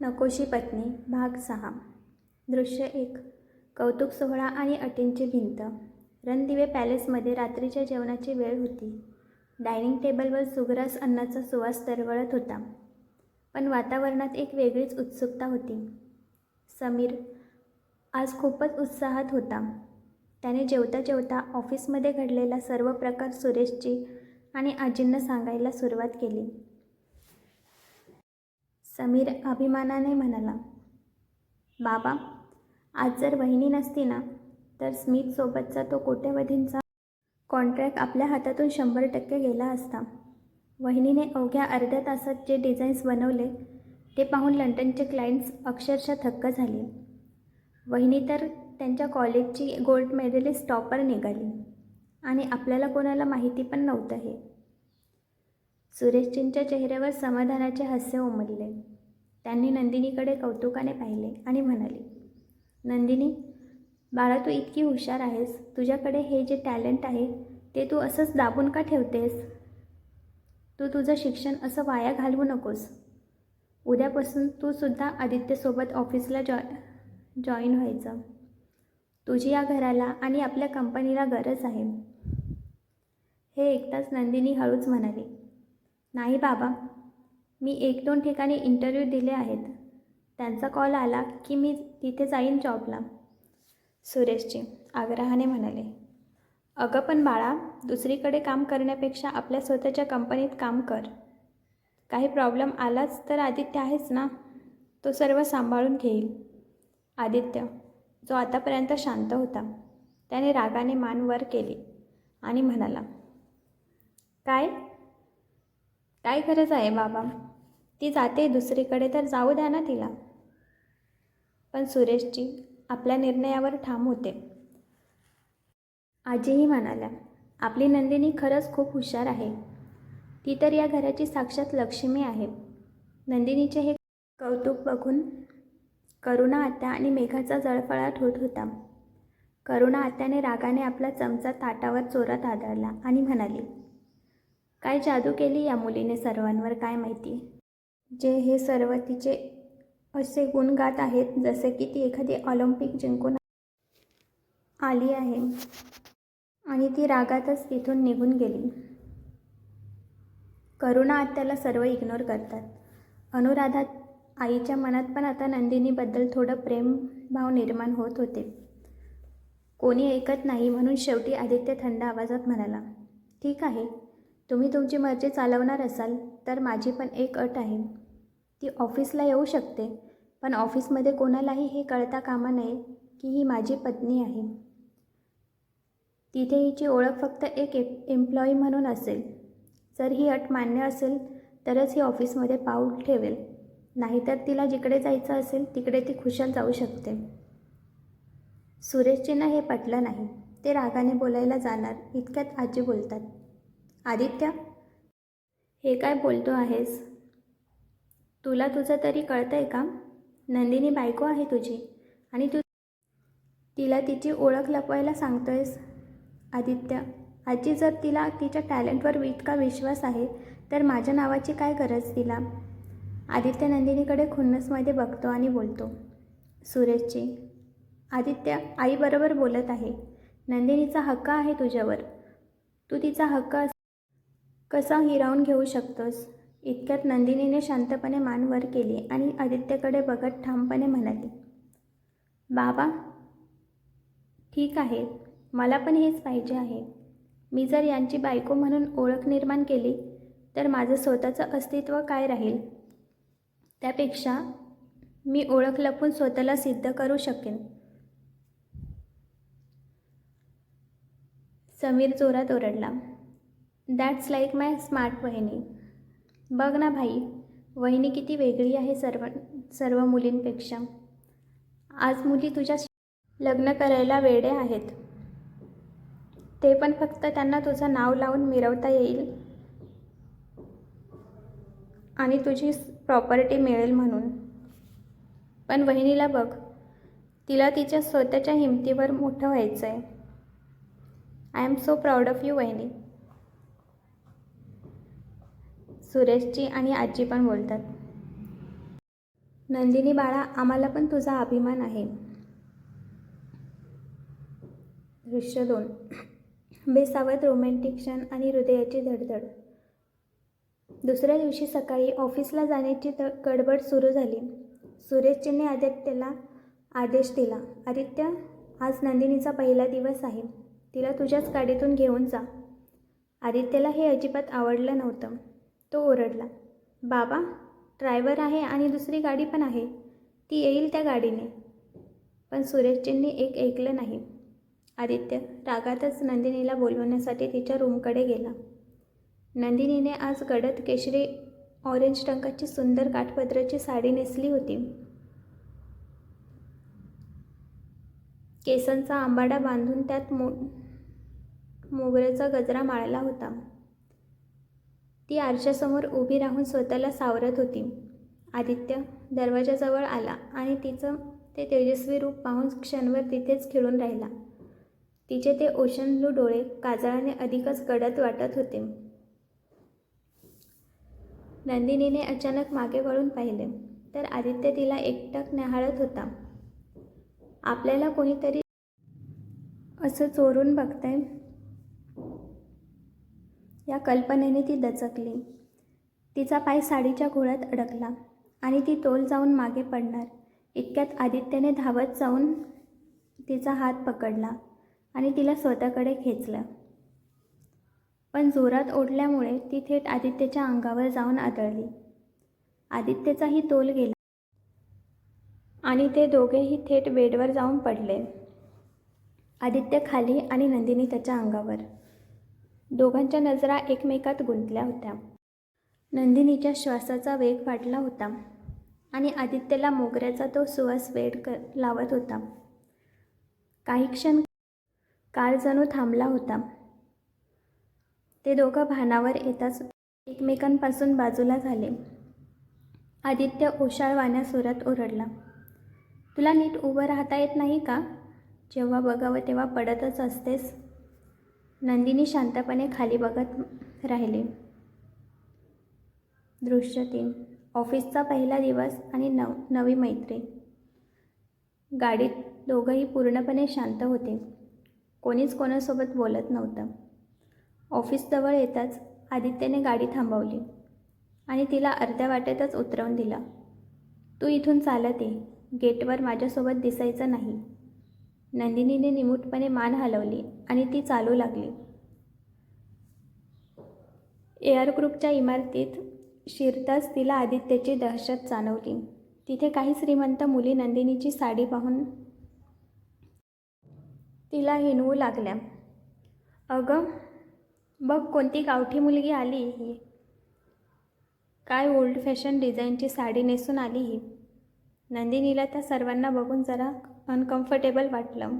नकोशी पत्नी भाग 6. दृश्य 1. कौतुक सोहळा आणि अटींची भिंत. रणदिवे पॅलेसमध्ये रात्रीच्या जेवणाची वेळ होती. डायनिंग टेबलवर सुग्रास अन्नाचा सुवास तरवळत होता. पण वातावरणात एक वेगळीच उत्सुकता होती. समीर आज खूपच उत्साहात होता. त्याने जेवता जेवता ऑफिसमध्ये घडलेला सर्व प्रकार सुरेशची आणि आजींना सांगायला सुरुवात केली. समीर अभिमानाने म्हणाला, बाबा, आज जर वहिनी नसती ना, तर स्मिथसोबतचा तो कोट्यवधींचा कॉन्ट्रॅक्ट आपल्या हातातून 100% गेला असता. वहिनीने अवघ्या अर्ध्या तासात जे डिझाईन्स बनवले ते पाहून लंडनचे क्लायंट्स अक्षरशः थक्क झाले. वहिनी तर त्यांच्या कॉलेजची गोल्ड मेडलिस्ट टॉपर निघाली आणि आपल्याला कोणाला माहिती पण नव्हतं हे. सुरेशजींच्या चेहऱ्यावर समाधानाचे हास्य उमलले. त्यांनी नंदिनीकडे कौतुकाने पाहिले आणि म्हणाले, नंदिनी, बाळा, तू इतकी हुशार आहेस. तुझ्याकडे हे जे टॅलेंट आहे ते तू असंच दाबून का ठेवतेस? तू तुझं शिक्षण असं वाया घालवू नकोस. उद्यापासून तू सुद्धा आदित्यसोबत ऑफिसला जॉईन व्हायचं. तुझी या घराला आणि आपल्या कंपनीला गरज आहे. हे ऐकताच नंदिनी हळूच म्हणाली, नाही बाबा, मी 1-2 ठिकाणी इंटरव्ह्यू दिले आहेत. त्यांचा कॉल आला की मी तिथे जाईन जॉबला. सुरेशजी आग्रहाने म्हणाले, अगं पण बाळा, दुसरीकडे काम करण्यापेक्षा आपल्या स्वतःच्या कंपनीत काम कर. काही प्रॉब्लेम आलाच तर आदित्य आहेच ना, तो सर्व सांभाळून घेईल. आदित्य, जो आतापर्यंत शांत होता, त्याने रागाने मान वर केली आणि म्हणाला, काय गरज आहे बाबा? ती जाते दुसरीकडे तर जाऊ द्या ना तिला. पण सुरेशजी आपल्या निर्णयावर ठाम होते. आजीही म्हणाल्या, आपली नंदिनी खरंच खूप हुशार आहे. ती तर या घराची साक्षात लक्ष्मी आहे. नंदिनीचे हे कौतुक बघून करुणा आत्या आणि मेघाचा जळफळाट होत होता. करुणा आत्याने रागाने आपला चमचा ताटावर चोरात आदळला आणि म्हणाली, काय जादू केली या मुलीने सर्वांवर काय माहिती, जे हे सर्व तिचे असे गुण गात आहेत जसे की ती एखादी ऑलिम्पिक जिंकून आली आहे. आणि ती रागातच तिथून निघून गेली. करुणा आत्याला सर्व इग्नोर करतात. अनुराधा आईच्या मनात पण आता नंदिनीबद्दल थोडं प्रेमभाव निर्माण होत होते. कोणी ऐकत नाही म्हणून शेवटी आदित्य थंड आवाजात म्हणाला, ठीक आहे, तुम्ही तुमची मर्जी चालवणार असाल तर माझी पण एक अट आहे. ती ऑफिसला येऊ शकते, पण ऑफिसमध्ये कोणालाही हे कळता कामा नये की ही माझी पत्नी आहे. तिथे हिची ओळख फक्त एक एम्प्लॉई म्हणून असेल. जर ही अट मान्य असेल तरच ही ऑफिसमध्ये पाऊल ठेवेल, नाहीतर तिला जिकडे जायचं असेल तिकडे ती खुशाल जाऊ शकते. सुरेशजींना हे पटलं नाही. ते रागाने बोलायला जाणार इतक्यात आजी बोलतात, आदित्य, हे काय बोलतो आहेस? तुला तुझं तरी कळतंय का? नंदिनी बायको आहे तुझी आणि तू तिला तिची ओळख लपवायला सांगतोयस. आदित्य, आजी, जर तिला तिच्या टॅलेंटवर इतका विश्वास आहे तर माझ्या नावाची काय गरज तिला? आदित्य नंदिनीकडे खुन्नसमध्ये बघतो आणि बोलतो, सुरेशजी, आदित्य आई बरोबर बोलत आहे. नंदिनीचा हक्क आहे तुझ्यावर. तू तिचा हक्क कसा हिरावून घेऊ शकतोस? इतक्यात नंदिनीने शांतपणे मान वर केली आणि आदित्यकडे बघत ठामपणे म्हणाली, बाबा, ठीक आहे, मला पण हेच पाहिजे आहे. मी जर यांची बायको म्हणून ओळख निर्माण केली तर माझं स्वतःचं अस्तित्व काय राहील? त्यापेक्षा मी ओळख लपवून स्वतःला सिद्ध करू शकेन. समीर जोरात ओरडला, दॅट्स लाईक माय स्मार्ट वहिनी. बघ ना भाई, वहिनी किती वेगळी आहे सर्व मुलींपेक्षा. आज मुली तुझ्या लग्न करायला वेडे आहेत, ते पण फक्त त्यांना तुझं नाव लावून मिरवता येईल आणि तुझी प्रॉपर्टी मिळेल म्हणून. पण वहिनीला बघ, तिला तिच्या स्वतःच्या हिमतीवर मोठं व्हायचं आहे. I am so proud of you वहिनी. सुरेशजी आणि आजी पण बोलतात, नंदिनी बाळा, आम्हाला पण तुझा अभिमान आहे. दृश्य 2. बेसावध रोमॅन्टिक क्षण आणि हृदयाची धडधड. दुसऱ्या दिवशी सकाळी ऑफिसला जाण्याची गडबड सुरू झाली. सुरेशजींनी आदित्यला आदेश दिला, आदित्य, आज नंदिनीचा पहिला दिवस आहे. तिला तुझ्याच गाडीतून घेऊन जा. आदित्यला हे अजिबात आवडलं नव्हतं. तो ओरडला, बाबा, ड्रायव्हर आहे आणि दुसरी गाडी पण आहे. ती येईल त्या गाडीने. पण सुरेशजींनी ऐकलं नाही. आदित्य रागातच नंदिनीला बोलवण्यासाठी तिच्या रूमकडे गेला. नंदिनीने आज गडद केशरी ऑरेंज रंगाची सुंदर काठपदराची साडी नेसली होती. केसांचा आंबाडा बांधून त्यात मोगऱ्याचा गजरा माळला होता. ती आरशासमोर उभी राहून स्वतःला सावरत होती. आदित्य दरवाजाजवळ आला आणि तिचं ते तेजस्वी रूप पाहून क्षणभर तिथेच खिळून राहिला. तिचे ते ओशन ब्लू डोळे काजळाने अधिकच गडद वाटत होते. नंदिनीने अचानक मागे वळून पाहिले तर आदित्य तिला एकटक न्याहाळत होता. आपल्याला कोणीतरी असं चोरून बघतंय या कल्पनेने ती दचकली. तिचा पाय साडीच्या घोळ्यात अडकला आणि ती तोल जाऊन मागे पडणार इतक्यात आदित्यने धावत जाऊन तिचा हात पकडला आणि तिला स्वतःकडे खेचलं. पण जोरात ओढल्यामुळे ती थेट आदित्यच्या अंगावर जाऊन आदळली. आदित्यचाही तोल गेला आणि ते दोघेही थेट बेडवर जाऊन पडले. आदित्य खाली आणि नंदिनी त्याच्या अंगावर. दोघांच्या नजरा एकमेकात गुंतल्या होत्या. नंदिनीच्या श्वासाचा वेग वाढला होता आणि आदित्यला मोगऱ्याचा तो सुवास वेड लावत होता. काही क्षण काळ जणू थांबला होता. ते दोघं भानावर येताच एकमेकांपासून बाजूला झाले. आदित्य ओशाळवाण्या सुरात ओरडला, तुला नीट उभं राहता येत नाही का? जेव्हा बघावं तेव्हा पडतच असतेस. नंदिनी शांतपणे खाली बघत राहिली. दृश्य 3. ऑफिसचा पहिला दिवस आणि नवी मैत्री. गाडीत दोघंही पूर्णपणे शांत होते. कोणीच कोणासोबत बोलत नव्हतं. ऑफिसजवळ येताच आदित्यने गाडी थांबवली आणि तिला अर्ध्या वाटेतच उतरवून दिला. तू इथून चालत ये, गेटवर माझ्यासोबत दिसायचं नाही. नंदिनीने निमूटपणे मान हलवली आणि ती चालू लागली. एअर ग्रुपच्या इमारतीत शिरताच तिला आदित्यची दहशत जाणवली. तिथे काही श्रीमंत मुली नंदिनीची साडी पाहून तिला हिणवू लागल्या. अगं, बघ कोणती गावठी मुलगी आली ही. काय ओल्ड फॅशन डिझाईनची साडी नेसून आली ही. नंदिनीला त्या सर्वांना बघून जरा अनकम्फर्टेबल वाटलं.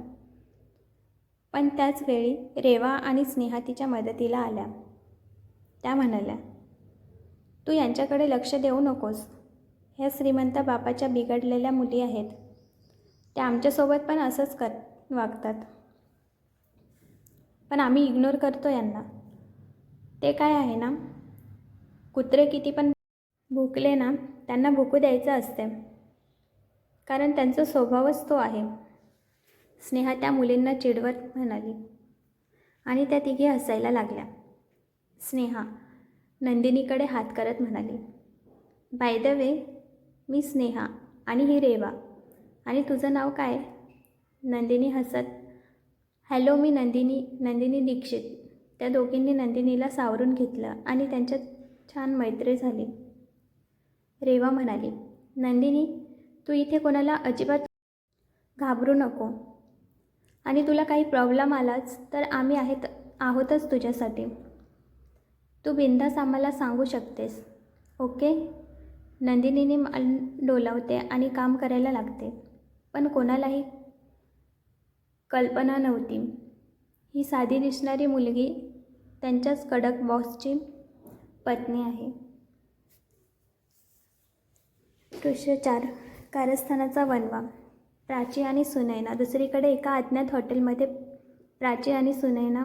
पण त्याच वेळी रेवा आणि स्नेहा तिच्या मदतीला आल्या. त्या म्हणाल्या, तू यांच्याकडे लक्ष देऊ नकोस. ह्या श्रीमंत बापाच्या बिघडलेल्या मुली आहेत. त्या आमच्यासोबत पण असंच वागतात. पण आम्ही इग्नोर करतो यांना. ते काय आहे ना, कुत्रे किती पण भुकले ना त्यांना भुकू द्यायचं असते, कारण त्यांचा स्वभावच तो आहे. स्नेहा त्या मुलींना चिडवत म्हणाली आणि त्या तिघी हसायला लागल्या. स्नेहा नंदिनीकडे हात करत म्हणाली, बाय द वे, मी स्नेहा आणि ही रेवा. आणि तुझं नाव काय? नंदिनी हसत, हॅलो, मी नंदिनी दीक्षित. त्या दोघींनी नंदिनीला सावरून घेतलं आणि त्यांच्यात छान मैत्री झाली. रेवा म्हणाली, नंदिनी, तू इथे कोणाला अजिबात घाबरू नको आणि तुला काही प्रॉब्लेम आलाच तर आम्ही आहोतच तुझ्यासाठी. तू बिनधास्त आम्हाला सांगू शकतेस, ओके? नंदिनीने मान डोलावते आणि काम करायला लागते. पण कोणालाही कल्पना नव्हती ही साधी दिसणारी मुलगी त्यांच्याच कडक बॉसची पत्नी आहे. दृश्य 4. कारस्थानाचा वणवा. प्राची आणि सुनैना. दुसरीकडे एका अज्ञात हॉटेलमध्ये प्राची आणि सुनैना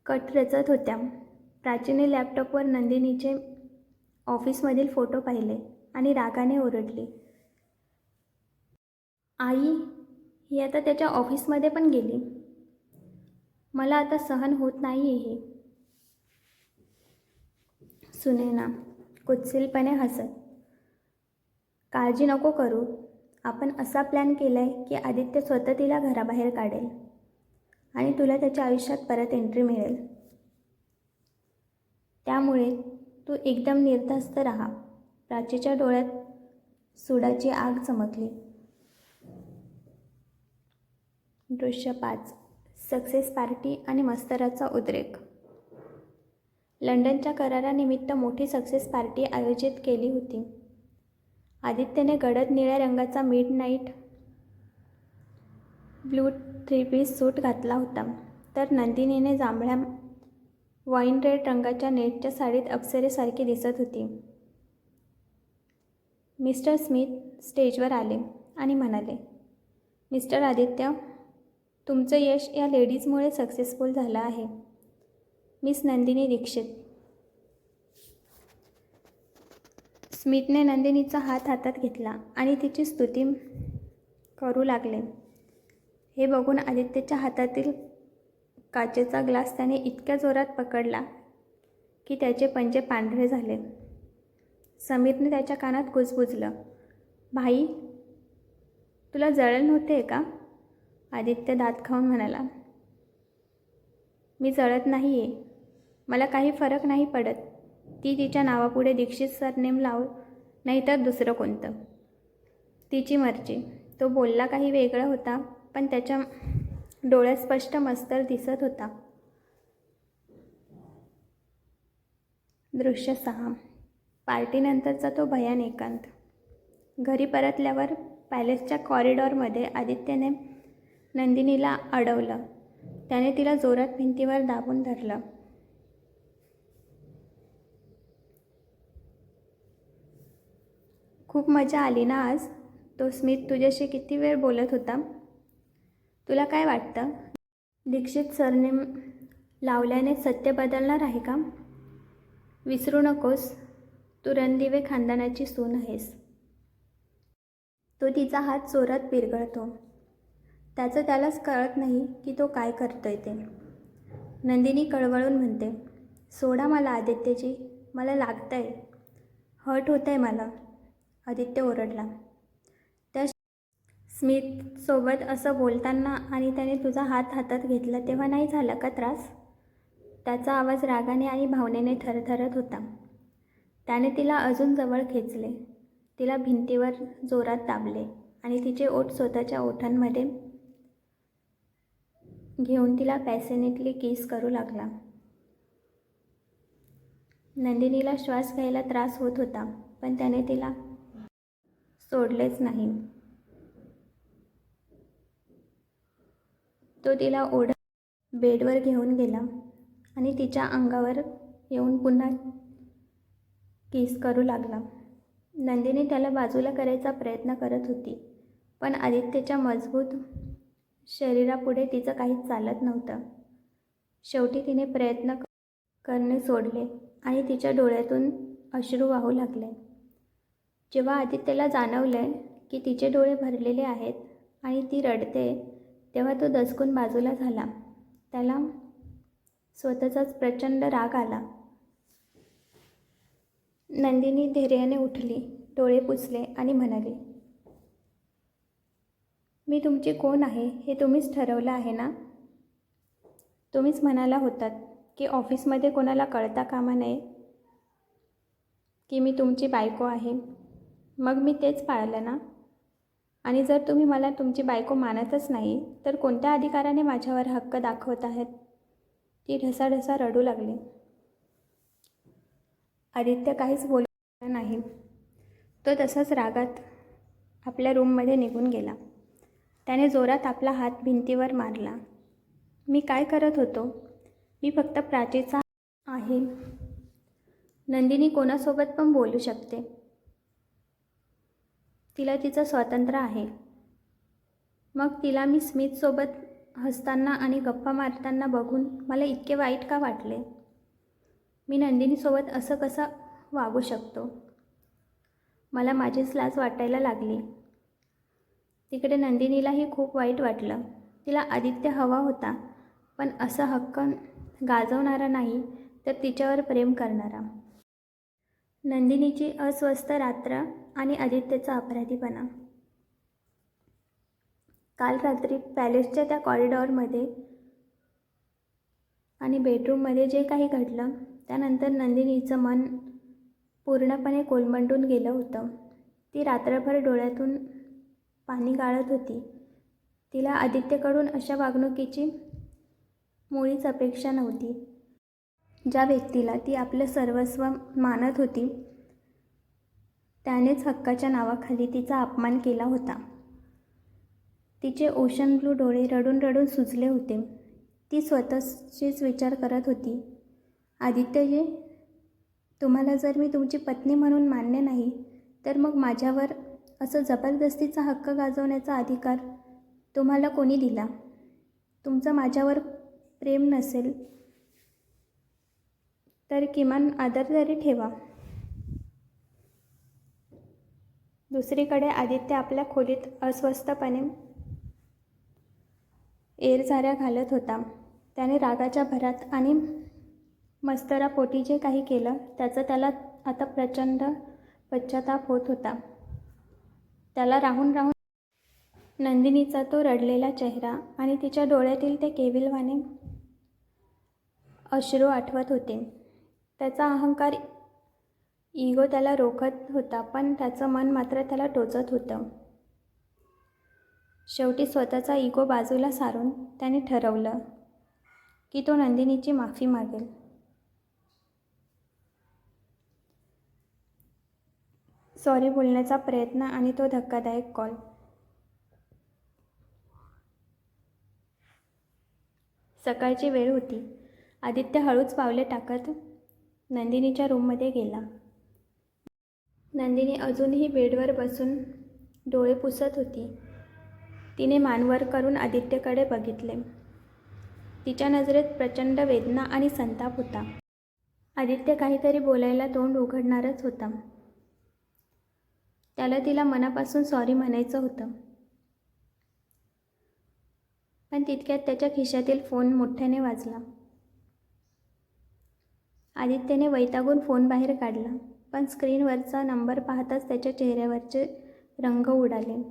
कट रचत होत्या. प्राचीने लॅपटॉपवर नंदिनीचे ऑफिसमधील फोटो पाहिले आणि रागाने ओरडली, आई ही आता त्याच्या ऑफिसमध्ये पण गेली. मला आता सहन होत नाही आहे हे. सुनैना कुत्सिलपणे हसत. काळजी नको करू. आपण असा प्लॅन केला आहे की आदित्य स्वतः तिला घराबाहेर काढेल आणि तुला त्याच्या आयुष्यात परत एंट्री मिळेल. त्यामुळे तू एकदम निर्धास्त राहा. प्राचीच्या डोळ्यात सुडाची आग चमकली. दृश्य 5. सक्सेस पार्टी आणि मस्तराचा उद्रेक. लंडनच्या करारानिमित्त मोठी सक्सेस पार्टी आयोजित केली होती. आदित्यने गडद निळ्या रंगाचा मिडनाईट ब्लू 3-पीस सूट घातला होता, तर नंदिनीने जांभळ्या वाईन रेड रंगाच्या नेटच्या साडीत अप्सरेसारखी दिसत होती. मिस्टर स्मिथ स्टेजवर आले आणि म्हणाले, मिस्टर आदित्य, तुमचं यश या लेडीजमुळे सक्सेसफुल झालं आहे. मिस नंदिनी दीक्षित. स्मिथने नंदिनीचा हात हातात घेतला आणि तिची स्तुती करू लागले. हे बघून आदित्यच्या हातातील काचेचा ग्लास त्याने इतक्या जोरात पकडला की त्याचे पंजे पांढरे झाले. समीरने त्याच्या कानात कुजबुजलं, भाई, तुला जळण होते का? आदित्य दात खाऊन म्हणाला, मी जळत नाही आहे. मला काही फरक नाही पडत. ती तिच्या नावापुढे दीक्षित सरनेम लाव, नाहीतर दुसरं कोणतं. तिची मर्जी. तो बोलला काही वेगळं होता, पण त्याच्या डोळ्यात स्पष्ट मस्तर दिसत होता. दृश्य 6. पार्टीनंतरचा तो भयान एकांत. घरी परतल्यावर पॅलेसच्या कॉरिडॉरमध्ये आदित्यने नंदिनीला अडवलं. त्याने तिला जोरात भिंतीवर दाबून धरलं. खूप मजा आली ना आज? तो स्मिथ तुझ्याशी किती वेळ बोलत होता? तुला काय वाटतं, दीक्षित सरनेम लावल्याने सत्य बदलणार आहे का? विसरू नकोस, तू रणदिवे खानदानाची सून आहेस. तो तिचा हात जोरात पिरगळतो. त्याचं त्यालाच कळत नाही की तो काय करतोय ते. नंदिनी कळवळून म्हणते, सोडा मला आदित्यजी, मला लागतंय, हर्ट होतंय मला. आदित्य ओरडला. त्या स्मिथसोबत असं बोलताना आणि त्याने तुझा हात हातात घेतला तेव्हा नाही झाला का त्रास? त्याचा आवाज रागाने आणि भावनेने थरथरत होता. त्याने तिला अजून जवळ खेचले, तिला भिंतीवर जोरात दाबले आणि तिचे ओठ स्वतःच्या ओठांमध्ये घेऊन तिला पॅशनेटली किस करू लागला. नंदिनीला श्वास घ्यायला त्रास होत होता, पण त्याने तिला सोडलेच नाही. तो तिला ओढत बेडवर घेऊन गेला आणि तिच्या अंगावर येऊन पुन्हा किस करू लागला. नंदिनी त्याला बाजूला करायचा प्रयत्न करत होती, पण आदित्यच्या मजबूत शरीरापुढे तिचं काहीच चालत नव्हतं. शेवटी तिने प्रयत्न करणे सोडले आणि तिच्या डोळ्यातून अश्रू वाहू लागले. जेव्हा आदित्यला जाणवलं की तिचे डोळे भरलेले आहेत आणि ती रडते, तेव्हा तो दचकून बाजूला झाला. त्याला स्वतःचाच प्रचंड राग आला. नंदिनी धैर्याने उठली, डोळे पुसले आणि म्हणाली, मी तुमची कोण आहे हे तुम्हीच ठरवलं आहे ना? तुम्हीच म्हणाला होतात की ऑफिसमध्ये कोणाला कळता कामा नये की मी तुमची बायको आहे. मग मी तेच पाळलं ना? आणि जर तुम्ही मला तुमची बायको मानतच नाही, तर कोणत्या अधिकाराने माझ्यावर हक्क दाखवत आहेत? ती ढसाढसा रडू लागली. आदित्य काहीच बोलला नाही. तो तसाच रागात आपल्या रूममध्ये निघून गेला. त्याने जोरात आपला हात भिंतीवर मारला. मी काय करत होतो? मी फक्त प्राचीचा आहे. नंदिनी कोणासोबत पण बोलू शकते. तिला तिचं स्वातंत्र्य आहे. मग तिला मी स्मिथसोबत हसताना आणि गप्पा मारताना बघून मला इतके वाईट का वाटले? मी नंदिनीसोबत असं कसं वागू शकतो? मला माझीच लाज वाटायला लागली. तिकडे नंदिनीलाही खूप वाईट वाटलं. तिला आदित्य हवा होता, पण असा हक्क गाजवणारा नाही, तर तिच्यावर प्रेम करणारा. नंदिनीची अस्वस्थ रात्र आणि आदित्यचा अपराधीपणा. काल रात्री पॅलेसच्या त्या कॉरिडॉरमध्ये आणि बेडरूममध्ये जे काही घडलं त्यानंतर नंदिनीचं मन पूर्णपणे कोलमडून गेलं होतं. ती रात्रभर डोळ्यातून पाणी गाळत होती. तिला आदित्यकडून अशा वागणुकीची मुळीच अपेक्षा नव्हती. ज्या व्यक्तीला ती आपलं सर्वस्व मानत होती त्यानेच हक्काच्या नावाखाली तिचा अपमान केला होता. तिचे ओशन ब्लू डोळे रडून रडून सुजले होते. ती स्वतःशीच विचार करत होती, आदित्यजी, तुम्हाला जर मी तुमची पत्नी म्हणून मान्य नाही, तर मग माझ्यावर असं जबरदस्तीचा हक्क गाजवण्याचा अधिकार तुम्हाला कोणी दिला? तुमचं माझ्यावर प्रेम नसेल तर किमान आदर तरी ठेवा. दुसरीकडे आदित्य आपल्या खोलीत अस्वस्थपणे एरझाऱ्या घालत होता. त्याने रागाच्या भरात आणि मस्तरापोटी जे काही केलं त्याचा त्याला आता प्रचंड पश्चाताप होत होता. त्याला राहून राहून नंदिनीचा तो रडलेला चेहरा आणि तिच्या डोळ्यातील ते केविलवाणे अश्रू आठवत होते. त्याचा अहंकार, इगो त्याला रोखत होता, पण त्याचं मन मात्र त्याला टोचत होतं. शेवटी स्वतःचा इगो बाजूला सारून त्याने ठरवलं की तो नंदिनीची माफी मागेल. सॉरी बोलण्याचा प्रयत्न आणि तो धक्कादायक कॉल. सकाळची वेळ होती. आदित्य हळूच पावले टाकत नंदिनीच्या रूममध्ये गेला. नंदिनी अजूनही बेडवर बसून डोळे पुसत होती. तिने मान वर करून आदित्यकडे बघितले. तिच्या नजरेत प्रचंड वेदना आणि संताप होता. आदित्य काहीतरी बोलायला तोंड उघडणारच होता. त्याला तिला मनापासून सॉरी म्हणायचं होतं, पण तितक्यात त्याच्या खिशातील फोन मोठ्याने वाजला. आदित्यने वैतागून फोन बाहेर काढला, पण स्क्रीनवरचा नंबर पाहताच त्याच्या चेहऱ्यावरचे रंग उडाले.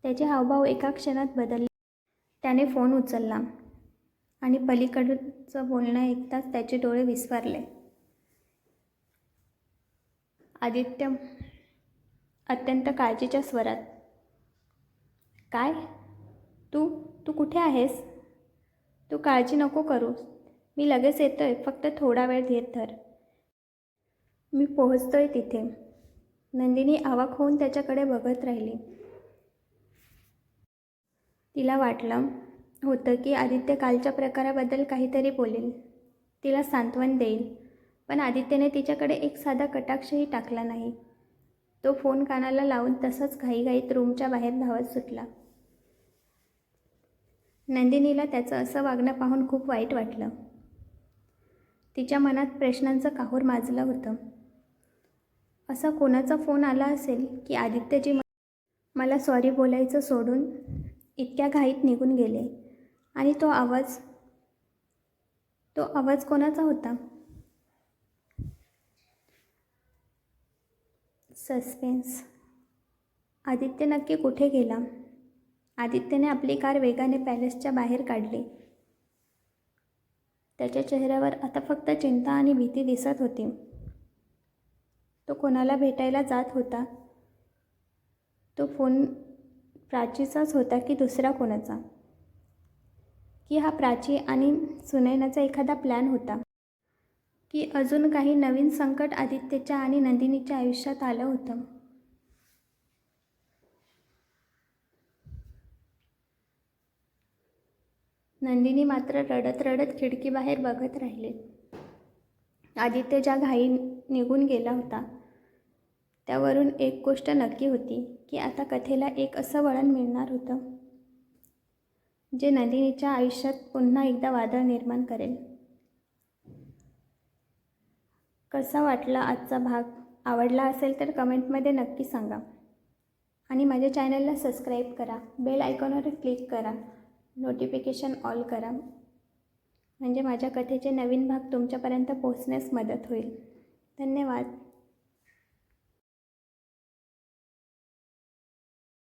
त्याचे हावभाव एका क्षणात बदलले. त्याने फोन उचलला आणि पलीकडचं बोलणं ऐकताच त्याचे डोळे विस्फारले. आदित्य अत्यंत काळजीच्या स्वरात, काय? तू तू कुठे आहेस? तू काळजी नको करूस, मी लगेच येतोय, फक्त थोडा वेळ धीर धर. मी पोहोचतोय तिथे. नंदिनी अवाक होऊन त्याच्याकडे बघत राहिली. तिला वाटलं होतं की आदित्य कालच्या प्रकाराबद्दल काहीतरी बोलेल, तिला सांत्वन देईल, पण आदित्यने तिच्याकडे एक साधा कटाक्षही टाकला नाही. तो फोन कानाला लावून तसाच घाईघाईत रूमच्या बाहेर धावत सुटला. नंदिनीला त्याचं असं वागणं पाहून खूप वाईट वाटलं. तिच्या मनात प्रश्नांचं काहूर माजलं होतं. असा कोणाचा फोन आला असेल की आदित्यजी मला सॉरी बोलायचं सोडून इतक्या घाईत निघून गेले? आणि तो आवाज कोणाचा होता? सस्पेन्स. आदित्य नक्की कुठे गेला? आदित्यने आपली कार वेगाने पॅलेसच्या बाहेर काढली. त्याच्या चेहऱ्यावर आता फक्त चिंता आणि भीती दिसत होती. तो कोणाला भेटायला जात होता? तो फोन प्राचीचाच होता की दुसरा कोणाचा? की हा प्राची आणि सुनैनाचा एखादा प्लॅन होता? की अजून काही नवीन संकट आदित्यच्या आणि नंदिनीच्या आयुष्यात आलं होतं? नंदिनी मात्र रडत रडत खिडकीबाहेर बघत राहिली. आदित्य ज्या घाई निघून गेला होता त्यावरून एक गोष्ट नक्की होती की आता कथेला एक असं वळण मिळणार होतं जे नंदिनीच्या आयुष्यात पुन्हा एकदा वादळ निर्माण करेल. कसा वाटला आजचा भाग? आवडला असेल तर कमेंटमध्ये नक्की सांगा. आणि माझ्या चॅनलला सबस्क्राईब करा. बेल आयकॉनवर क्लिक करा. नोटिफिकेशन ऑल करा. म्हणजे माझ्या कथेचे नवीन भाग तुमच्यापर्यंत पोहोचण्यास मदत होईल. धन्यवाद.